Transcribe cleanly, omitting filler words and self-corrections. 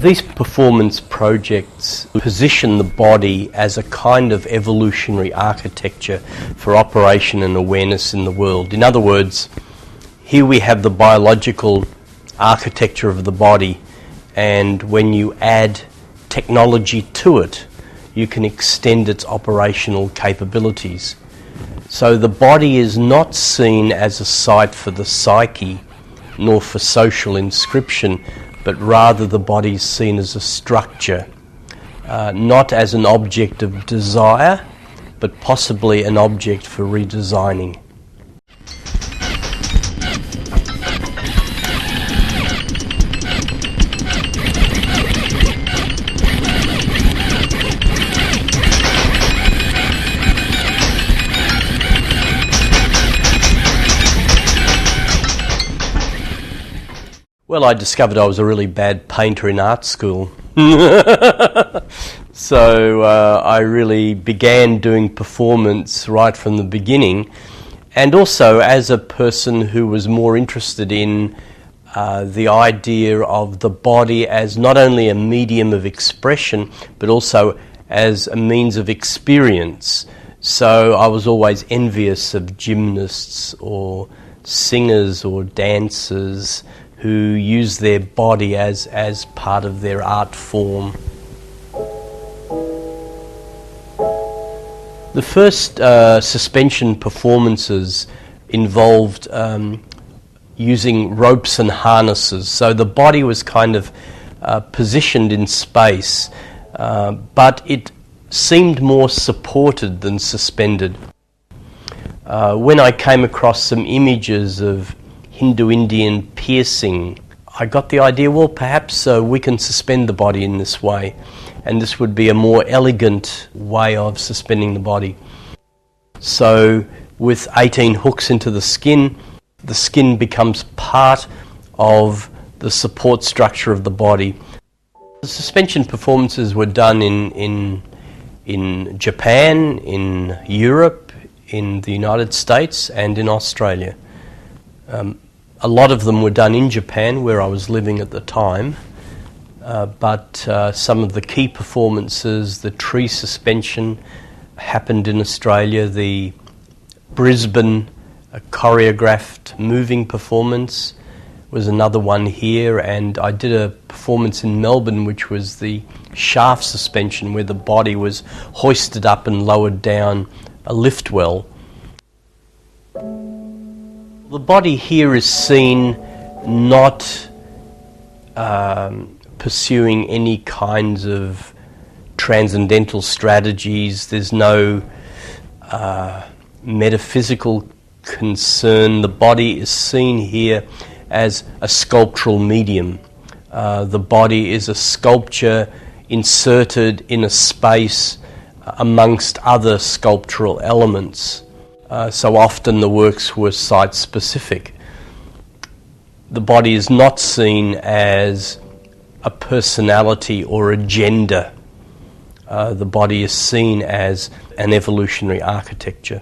These performance projects position the body as a kind of evolutionary architecture for operation and awareness in the world. In other words, here we have the biological architecture of the body, and when you add technology to it, you can extend its operational capabilities. So the body is not seen as a site for the psyche, nor for social inscription, but rather the body is seen as a structure, not as an object of desire, but possibly an object for redesigning. Well, I discovered I was a really bad painter in art school. So I really began doing performance right from the beginning, and also as a person who was more interested in the idea of the body as not only a medium of expression, but also as a means of experience. So I was always envious of gymnasts or singers or dancers who use their body as part of their art form. The first suspension performances involved using ropes and harnesses, so the body was kind of positioned in space, but it seemed more supported than suspended. When I came across some images of Hindu-Indian piercing, I got the idea, well, perhaps we can suspend the body in this way, and this would be a more elegant way of suspending the body. So with 18 hooks into the skin becomes part of the support structure of the body. The suspension performances were done in Japan, in Europe, in the United States, and in Australia. A lot of them were done in Japan, where I was living at the time, but some of the key performances, the tree suspension, happened in Australia. The Brisbane choreographed moving performance was another one here, and I did a performance in Melbourne which was the shaft suspension, where the body was hoisted up and lowered down a lift well. The body here is seen not pursuing any kinds of transcendental strategies. There's no metaphysical concern. The body is seen here as a sculptural medium. The body is a sculpture inserted in a space amongst other sculptural elements. So often the works were site-specific. The body is not seen as a personality or a gender. The body is seen as an evolutionary architecture.